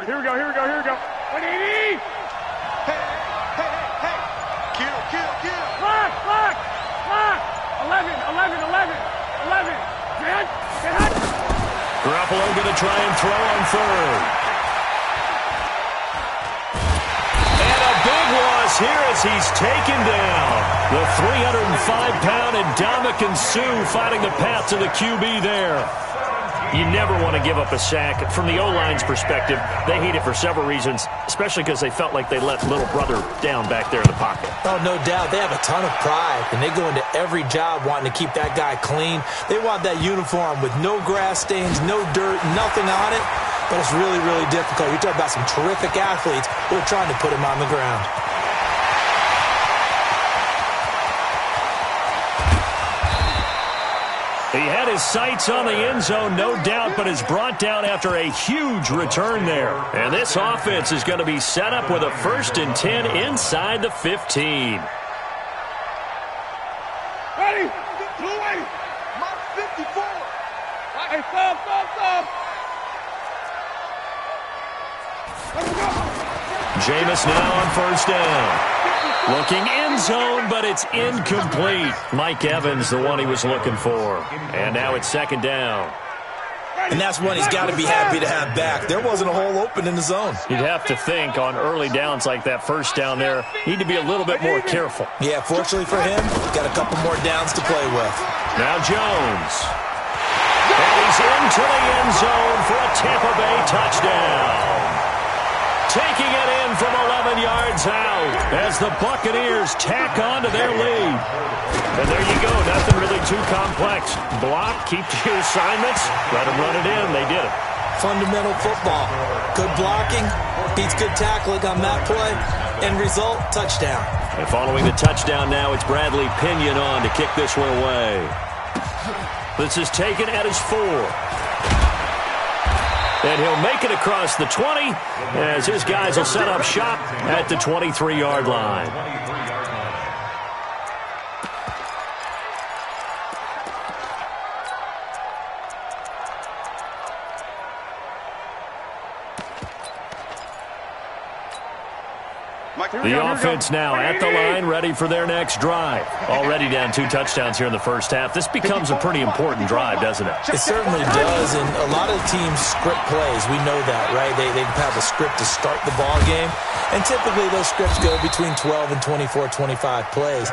Here we go. 180. Hey. Kill. Lock. 11. Get hot. Garoppolo going to try and throw on third. And a big loss here as he's taken down. The 305-pound Ndamukong Suh fighting the path to the QB there. You never want to give up a sack. From the O-line's perspective, they hate it for several reasons, especially because they felt like they let little brother down back there in the pocket. Oh, no doubt. They have a ton of pride, and they go into every job wanting to keep that guy clean. They want that uniform with no grass stains, no dirt, nothing on it. But it's really, really difficult. You're talking about some terrific athletes who are trying to put him on the ground. He had his sights on the end zone, no doubt, but is brought down after a huge return there. And this offense is going to be set up with a 1st and 10 inside the 15. Ready? Blue way. Mark 54. Hey, stop. Jameis now on 1st down. Looking end zone, but it's incomplete. Mike Evans, the one he was looking for. And now it's 2nd down. And that's one he's got to be happy to have back. There wasn't a hole open in the zone. You'd have to think on early downs like that 1st down there, need to be a little bit more careful. Yeah, fortunately for him, got a couple more downs to play with. Now Jones. And he's into the end zone for a Tampa Bay touchdown. Taking it in from 11 yards out as the Buccaneers tack on to their lead. And there you go. Nothing really too complex. Block, keep to your assignments, let them run it in. They did it. Fundamental football. Good blocking, beats good tackling on that play. End result, touchdown. And following the touchdown now, it's Bradley Pinion on to kick this one away. This is taken at his 4. And he'll make it across the 20 as his guys will set up shop at the 23-yard line. The offense now at the line, ready for their next drive. Already down 2 touchdowns here in the first half. This becomes a pretty important drive, doesn't it? It certainly does, and a lot of teams script plays. We know that, right? They have a script to start the ball game, and typically those scripts go between 12 and 24, 25 plays.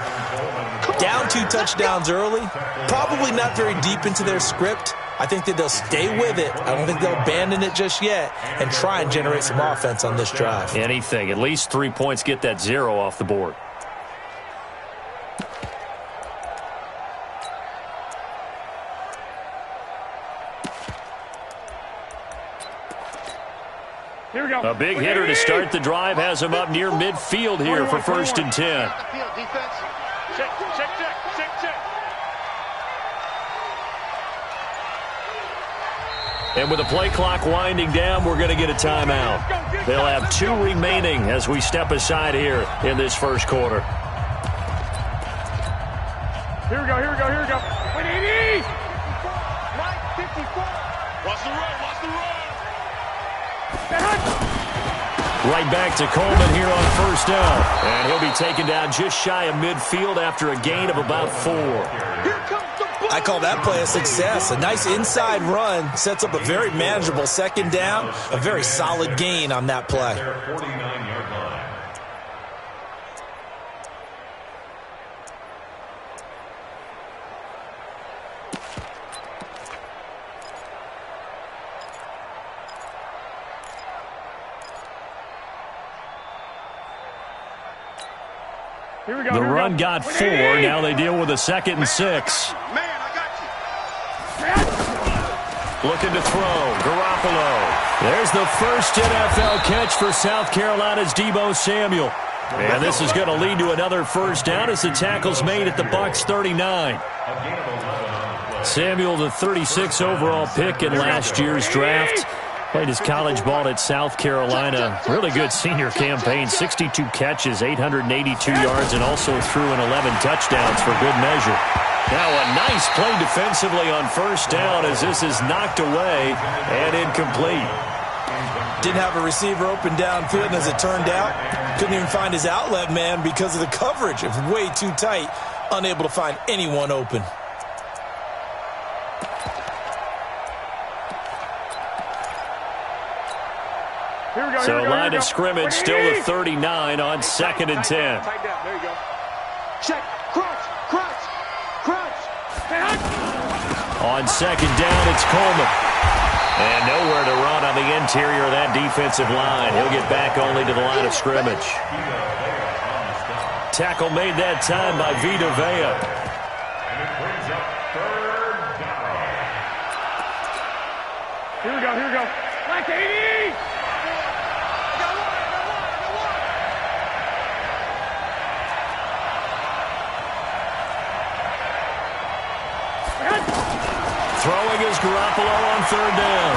Down 2 touchdowns early, probably not very deep into their script. I think that they'll stay with it. I don't think they'll abandon it just yet and try and generate some offense on this drive. Anything. At least 3 points, get that 0 off the board. Here we go. A big hitter to start the drive has him up near midfield here for 1st and 10. Defense. Check. And with the play clock winding down, we're going to get a timeout. They'll have 2 remaining as we step aside here in this first quarter. Here we go. 180. Mike 54. Watch the run. Right back to Coleman here on 1st down. And he'll be taken down just shy of midfield after a gain of about 4. I call that play a success. A nice inside run sets up a very manageable 2nd down. A very solid gain on that play. The run got 4. Now they deal with a 2nd and 6. Looking to throw. Garoppolo. There's the first NFL catch for South Carolina's Deebo Samuel. And this is going to lead to another 1st down as the tackle's made at the Bucs 39. Samuel, the 36 overall pick in last year's draft. Played his college ball at South Carolina. Really good senior campaign. 62 catches, 882 yards, and also threw in 11 touchdowns for good measure. Now a nice play defensively on 1st down as this is knocked away and incomplete. Didn't have a receiver open downfield, and as it turned out, couldn't even find his outlet man because of the coverage. It was way too tight, unable to find anyone open. Here we go, So here we go, line of scrimmage still the 39 on 2nd and 10. Tight down. There you go. Check. Crunch. On 2nd down, it's Coleman. And nowhere to run on the interior of that defensive line. He'll get back only to the line of scrimmage. Tackle made that time by Vita Vea. Here we go. Like 80! Throwing is Garoppolo on 3rd down.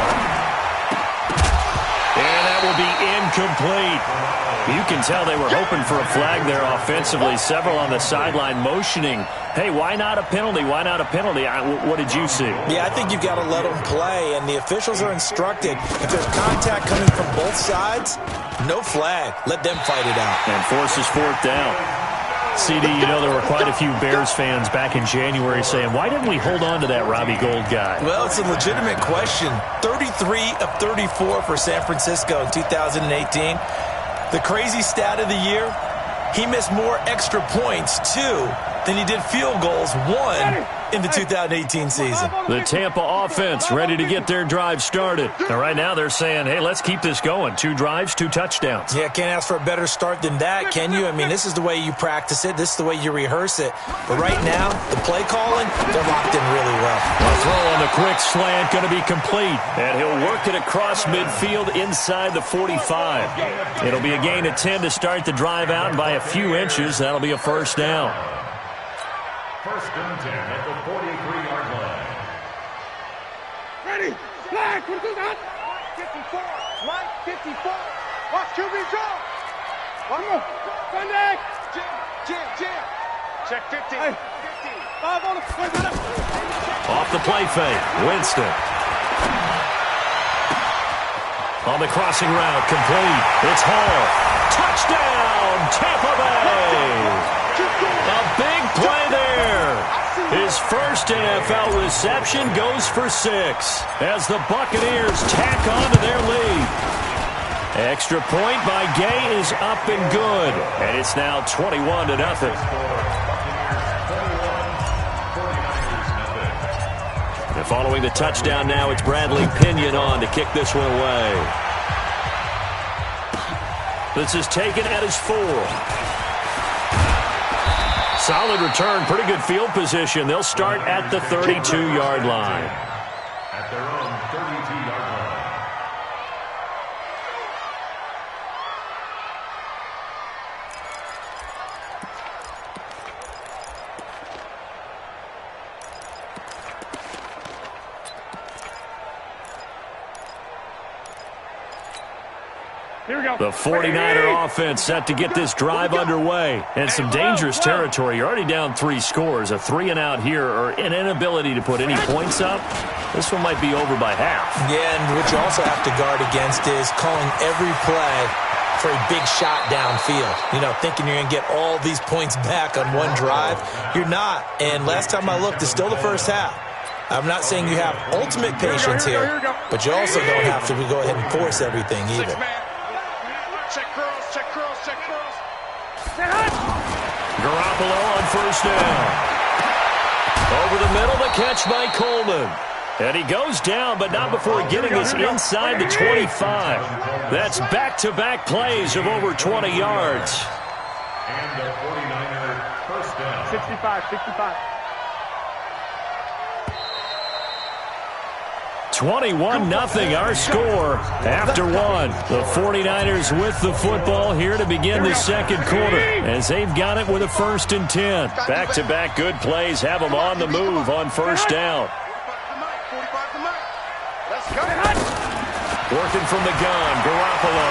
And that will be incomplete. You can tell they were hoping for a flag there offensively. Several on the sideline motioning, hey, why not a penalty? Why not a penalty? What did you see? Yeah, I think you've got to let them play, and the officials are instructed. If there's contact coming from both sides, no flag. Let them fight it out. And forces 4th down. CD, you know there were quite a few Bears fans back in January saying, why didn't we hold on to that Robbie Gould guy? Well, it's a legitimate question. 33 of 34 for San Francisco in 2018. The crazy stat of the year, he missed more extra points, 2, than he did field goals, 1 in the 2018 season. The Tampa offense ready to get their drive started. And right now they're saying, hey, let's keep this going. 2 drives, 2 touchdowns. Yeah, can't ask for a better start than that, can you? I mean, this is the way you practice it. This is the way you rehearse it. But right now, the play calling, they're locked in really well. A throw on the quick slant going to be complete. And he'll work it across midfield inside the 45. It'll be a gain of 10 to start the drive out, and by a few inches, that'll be a 1st down. 1st and 10 at the 43-yard line. Ready. Flag. What is that? Line 54. Watch QB draw. One more. Sunday. Jam. Check 15. Hey. 15. 5 on the. Off the play fake. Winston. On the crossing route. Complete. It's Hall. Touchdown. Tampa Bay. A big play there. His first NFL reception goes for 6 as the Buccaneers tack on to their lead. Extra point by Gay is up and good, and it's now 21-0. And following the touchdown now, it's Bradley Pinion on to kick this one away. This is taken at his 4. Solid return, pretty good field position. They'll start at the 32-yard line. At their own 32-yard line. Here we go. The 49er offense set to get this drive underway. And some dangerous territory. You're already down 3 scores. A 3-and-out here or an inability to put any points up. This one might be over by half. Yeah, and what you also have to guard against is calling every play for a big shot downfield. You know, thinking you're going to get all these points back on one drive. You're not. And last time I looked, it's still the first half. I'm not saying you have ultimate patience here, but you also don't have to go ahead and force everything either. Check curls. Garoppolo on 1st down. Over the middle, the catch by Coleman. And he goes down, but not before getting us inside the 25. That's back-to-back plays of over 20 yards. And the 49er 1st down. 65. 21-0 our score after 1. The 49ers with the football here to begin the 2nd quarter as they've got it with a 1st and 10. Back-to-back good plays have them on the move on 1st down. Working from the gun, Garoppolo.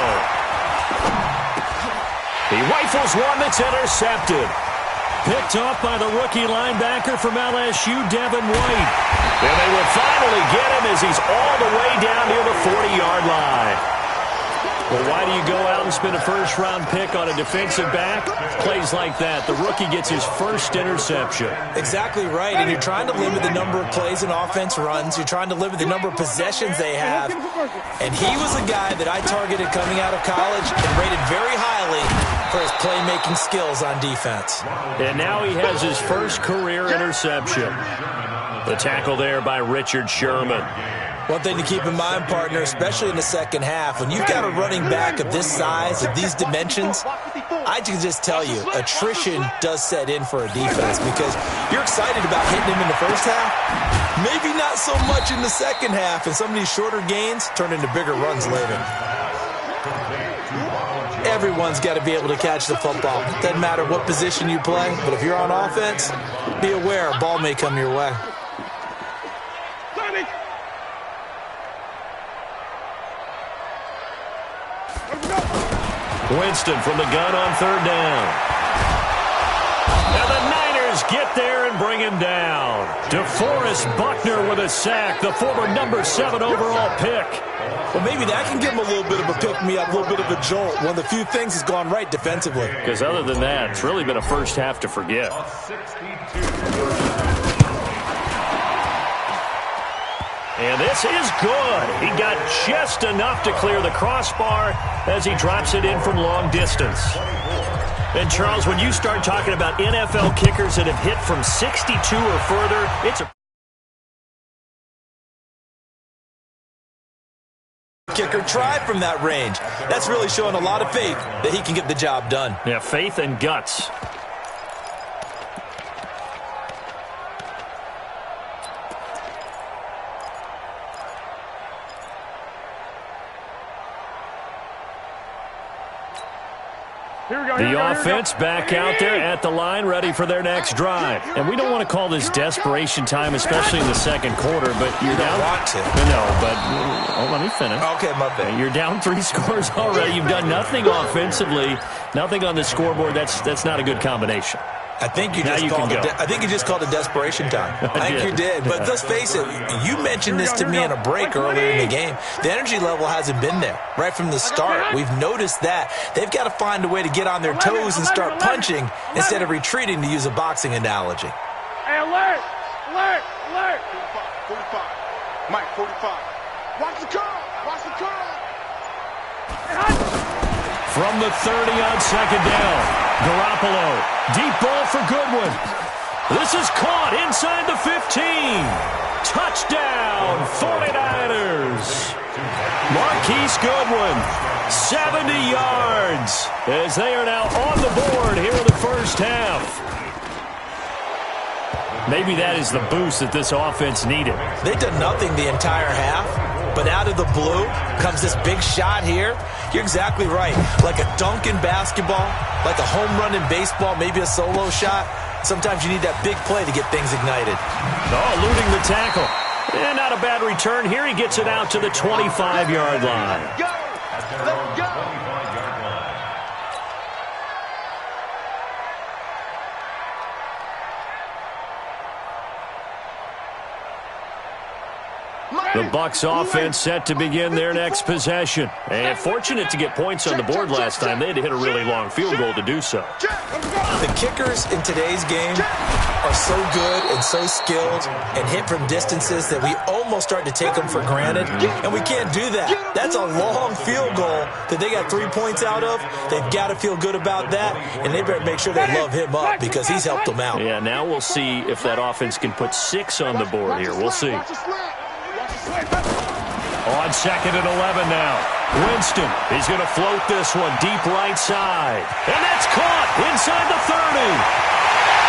He rifles one that's intercepted. Picked off by the rookie linebacker from LSU, Devin White. And they will finally get him as he's all the way down near the 40-yard line. Well, why do you go out and spend a first-round pick on a defensive back? Plays like that. The rookie gets his first interception. Exactly right, and you're trying to limit the number of plays an offense runs. You're trying to limit the number of possessions they have. And he was a guy that I targeted coming out of college and rated very highly for his playmaking skills on defense. And now he has his first career interception. The tackle there by Richard Sherman. One thing to keep in mind, partner, especially in the second half, when you've got a running back of this size, of these dimensions, I can just tell you, attrition does set in for a defense because you're excited about hitting him in the first half, maybe not so much in the second half, and some of these shorter gains turn into bigger runs later. Everyone's got to be able to catch the football. Doesn't matter what position you play, but if you're on offense, be aware a ball may come your way. Winston from the gun on third down. And the Niners get there and bring him down. DeForest Buckner with a sack, the former number 7 overall pick. Well, maybe that can give him a little bit of a pick-me-up, a little bit of a jolt. One of the few things that's gone right defensively. Because other than that, it's really been a first half to forget. And this is good. He got just enough to clear the crossbar as he drops it in from long distance. And, Charles, when you start talking about NFL kickers that have hit from 62 or further, it's a kicker tried from that range. That's really showing a lot of faith that he can get the job done. Yeah, faith and guts. The offense back out there at the line, ready for their next drive. And we don't want to call this desperation time, especially in the second quarter, but you're down. Want to. No, but let me finish. Okay, my bad. You're down 3 scores already. You've done nothing offensively, nothing on the scoreboard. That's not a good combination. I think you just called it desperation time. I think you did. But let's face it, you mentioned this to me in a break earlier in the game. The energy level hasn't been there right from the start. We've noticed that. They've got to find a way to get on their toes and start punching instead of retreating, to use a boxing analogy. Hey, alert! Alert! Alert! 45. Mike, 45. Watch the curl! Watch the curl! From the 30 on second down, Garoppolo, deep ball for Goodwin. This is caught inside the 15. Touchdown, 49ers. Marquise Goodwin, 70 yards, as they are now on the board here in the first half. Maybe that is the boost that this offense needed. They've done nothing the entire half. But out of the blue comes this big shot here. You're exactly right. Like a dunk in basketball, like a home run in baseball, maybe a solo shot. Sometimes you need that big play to get things ignited. Oh, eluding the tackle. And not a bad return here. He gets it out to the 25-yard line. Go! Let's go! The Bucs offense set to begin their next possession. And fortunate to get points on the board last time. They had to hit a really long field goal to do so. The kickers in today's game are so good and so skilled and hit from distances that we almost start to take them for granted. And we can't do that. That's a long field goal that they got 3 points out of. They've got to feel good about that. And they better make sure they love him up because he's helped them out. Yeah, now we'll see if that offense can put 6 on the board here. We'll see. On second and 11 now. Winston is going to float this one deep right side. And that's caught inside the 30.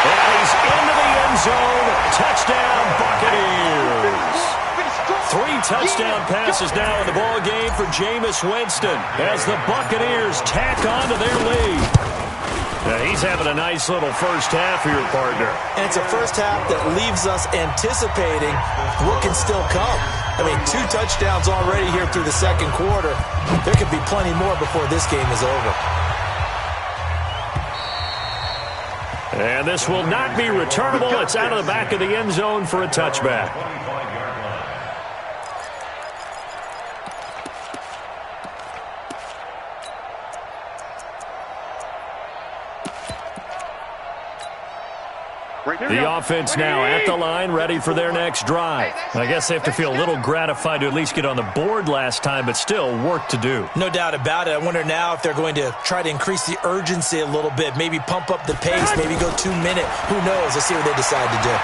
And he's into the end zone. Touchdown, Buccaneers. 3 touchdown passes now in the ball game for Jameis Winston as the Buccaneers tack on to their lead. Now he's having a nice little first half here, partner. And it's a first half that leaves us anticipating what can still come. I mean, 2 touchdowns already here through the second quarter. There could be plenty more before this game is over. And this will not be returnable. It's out of the back of the end zone for a touchback. The offense now at the line, ready for their next drive. I guess they have to feel a little gratified to at least get on the board last time, but still work to do. No doubt about it. I wonder now if they're going to try to increase the urgency a little bit, maybe pump up the pace, maybe go 2 minute. Who knows? Let's see what they decide to do.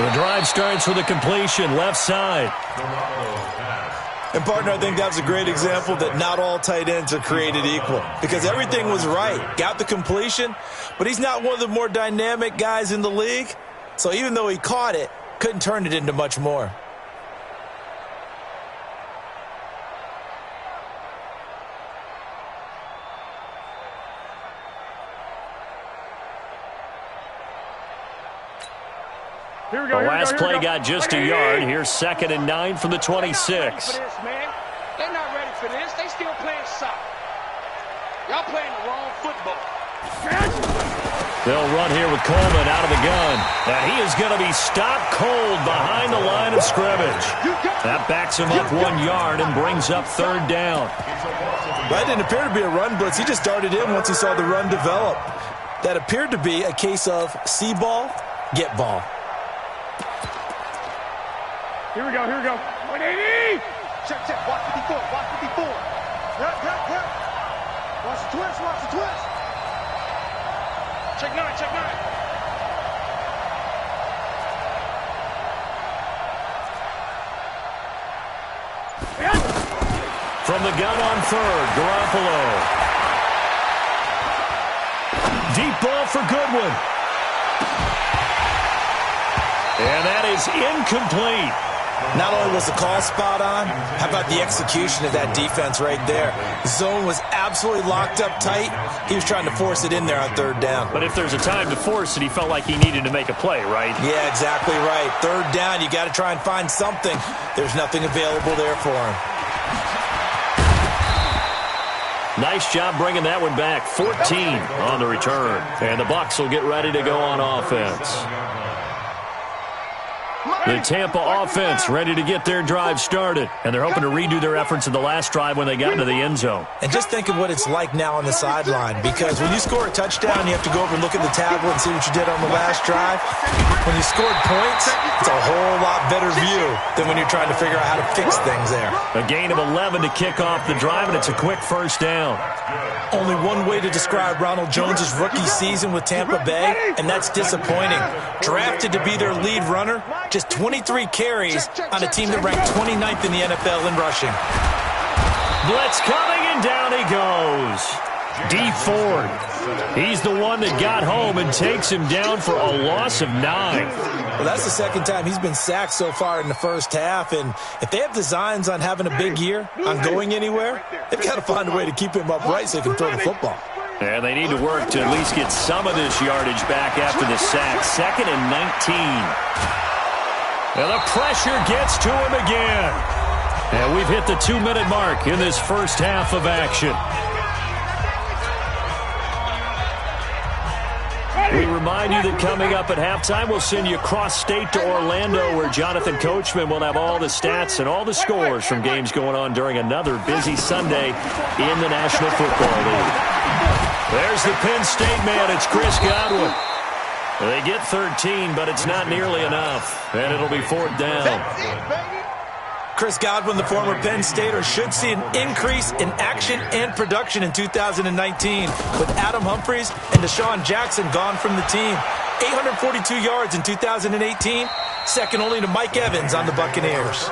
The drive starts with a completion, left side. And, partner, I think that was a great example that not all tight ends are created equal because everything was right. Got the completion, but he's not one of the more dynamic guys in the league. So even though he caught it, couldn't turn it into much more. The last play got just a yard. Here's 2nd and 9 from the 26. They're not ready for this. They still playing soccer. Y'all playing the wrong football. They'll run here with Coleman out of the gun. And he is going to be stopped cold behind the line of scrimmage. That backs him up 1 yard and brings up 3rd down. That didn't appear to be a run blitz. He just darted in once he saw the run develop. That appeared to be a case of see ball, get ball. Here we go. 180. Check. Watch 54. Yep. Watch the twist. Check 9. From the gun on 3rd, Garoppolo. Deep ball for Goodwin. And that is incomplete. Not only was the call spot on, how about the execution of that defense right there? Zone was absolutely locked up tight. He was trying to force it in there on 3rd down. But if there's a time to force it, he felt like he needed to make a play, right? Yeah, exactly right. 3rd down, you got to try and find something. There's nothing available there for him. Nice job bringing that one back. 14 on the return. And the Bucs will get ready to go on offense. The Tampa offense ready to get their drive started. And they're hoping to redo their efforts in the last drive when they got into the end zone. And just think of what it's like now on the sideline. Because when you score a touchdown, you have to go over and look at the tablet and see what you did on the last drive. When you scored points, it's a whole lot better view than when you're trying to figure out how to fix things there. A gain of 11 to kick off the drive, and it's a quick 1st down. Only one way to describe Ronald Jones' rookie season with Tampa Bay, and that's disappointing. Drafted to be their lead runner, just 23 carries on a team that ranked 29th in the NFL in rushing. Blitz coming, and down he goes. D. Ford. He's the one that got home and takes him down for a loss of 9. Well, that's the 2nd time he's been sacked so far in the first half, and if they have designs on having a big year, on going anywhere, they've got to find a way to keep him upright so he can throw the football. And they need to work to at least get some of this yardage back after the sack. 2nd and 19. And the pressure gets to him again. And we've hit the 2-minute mark in this first half of action. We remind you that coming up at halftime, we'll send you cross-state to Orlando, where Jonathan Coachman will have all the stats and all the scores from games going on during another busy Sunday in the National Football League. There's the Penn State man. It's Chris Godwin. They get 13, but it's not nearly enough, and it'll be 4th down. Chris Godwin, the former Penn Stater, should see an increase in action and production in 2019 with Adam Humphries and Deshaun Jackson gone from the team. 842 yards in 2018, second only to Mike Evans on the Buccaneers.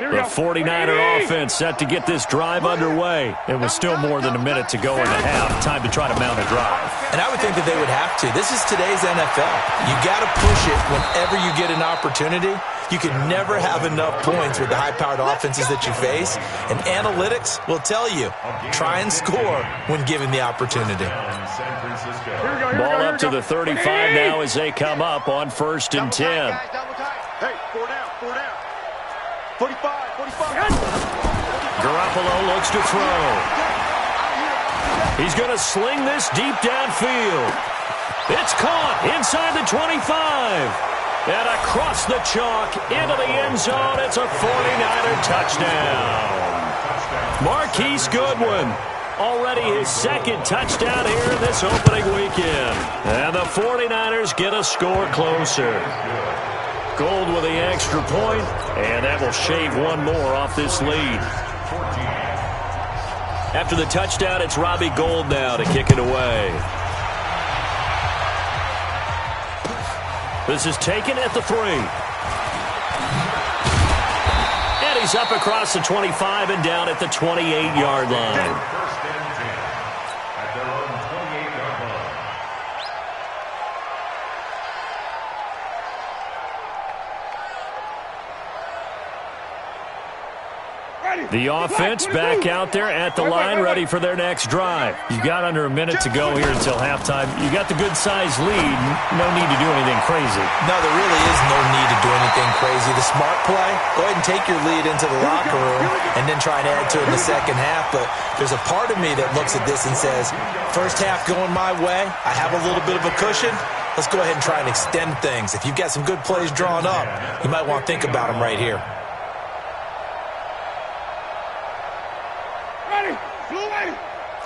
The 49er offense set to get this drive underway. It was still more than a minute to go in the half. Time to try to mount a drive. And I would think that they would have to. This is today's NFL. You got to push it whenever you get an opportunity. You can never have enough points with the high-powered offenses that you face. And analytics will tell you, try and score when given the opportunity. Ball up to the 35 now as they come up on 1st and 10. Hey, 4 down. 45. Garoppolo looks to throw. He's going to sling this deep downfield. It's caught inside the 25. And across the chalk, into the end zone, it's a 49er touchdown. Marquise Goodwin, already his second touchdown here in this opening weekend. And the 49ers get a score closer. Gold with the extra point, and that will shave one more off this lead. After the touchdown, it's Robbie Gould now to kick it away. This is taken at the 3. And he's up across the 25 and down at the 28-yard line. First and 10 at their own 28-yard line. The offense back out there at the line, ready for their next drive. You've got under a minute to go here until halftime. You got the good-sized lead. No need to do anything crazy. No, there really is no need to do anything crazy. The smart play, go ahead and take your lead into the locker room and then try and add to it in the second half. But there's a part of me that looks at this and says, first half going my way, I have a little bit of a cushion. Let's go ahead and try and extend things. If you've got some good plays drawn up, you might want to think about them right here.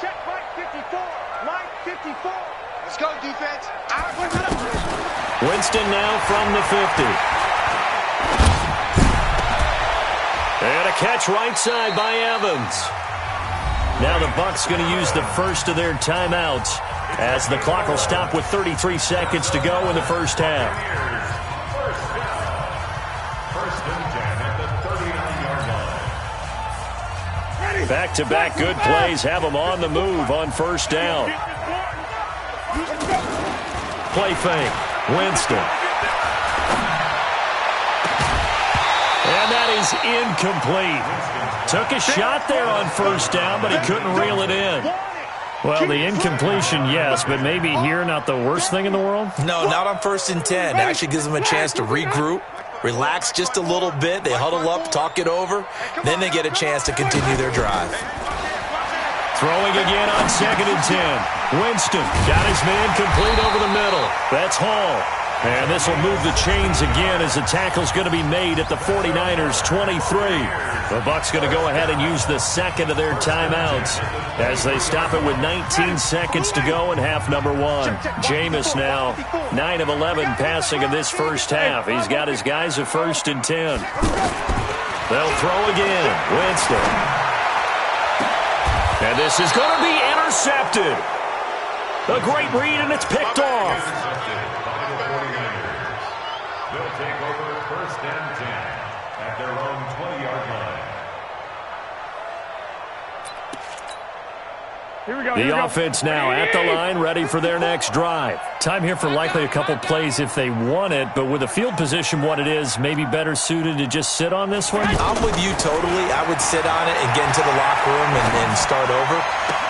Check Mike 54. Mike 54. Let's go, defense. Winston now from the 50. And a catch right side by Evans. Now the Bucs going to use the first of their timeouts as the clock will stop with 33 seconds to go in the first half. First and 10 at the 39-yard line. Back-to-back good plays have them on the move on first down. Play fake. Winston. And that is incomplete. Took a shot there on first down, but he couldn't reel it in. Well, the incompletion, yes, but maybe here not the worst thing in the world? No, not on first and 10. It actually gives them a chance to regroup, relax just a little bit. They huddle up, talk it over. Then they get a chance to continue their drive. Throwing again on second and 10. Winston got his man complete over the middle. That's Hall. And this will move the chains again as the tackle's going to be made at the 49ers' 23. The Bucs going to go ahead and use the second of their timeouts as they stop it with 19 seconds to go in half number 1. Jameis now 9 of 11 passing in this first half. He's got his guys at first and 10. They'll throw again. Winston. And this is going to be intercepted. A great read, and it's picked off. They'll take over first and 10 at their own 20-yard line. The offense now at the line, ready for their next drive. Time here for likely a couple plays if they want it, but with the field position what it is, maybe better suited to just sit on this one? I'm with you totally. I would sit on it and get into the locker room and start over.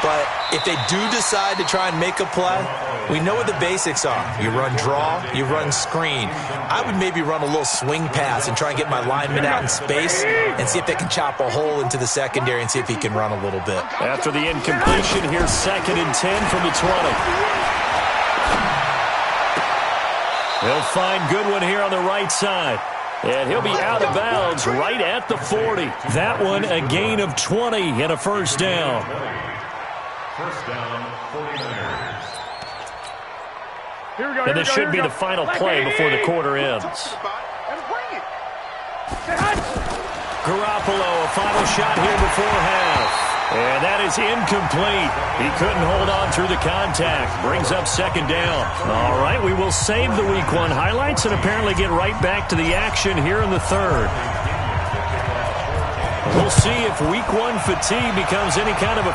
But if they do decide to try and make a play, we know what the basics are. You run draw, you run screen. I would maybe run a little swing pass and try and get my lineman out in space and see if they can chop a hole into the secondary and see if he can run a little bit. After the incompletion, here's second and 10 from the 20. He'll find Goodwin here on the right side. And he'll be out of bounds right at the 40. That one a gain of 20 and a first down. First down, 49ers. And this should be the final play before the quarter ends. Garoppolo, a final shot here before half. And that is incomplete. He couldn't hold on through the contact. Brings up second down. All right, we will save the Week 1 highlights and apparently get right back to the action here in the third. We'll see if Week 1 fatigue becomes any kind of a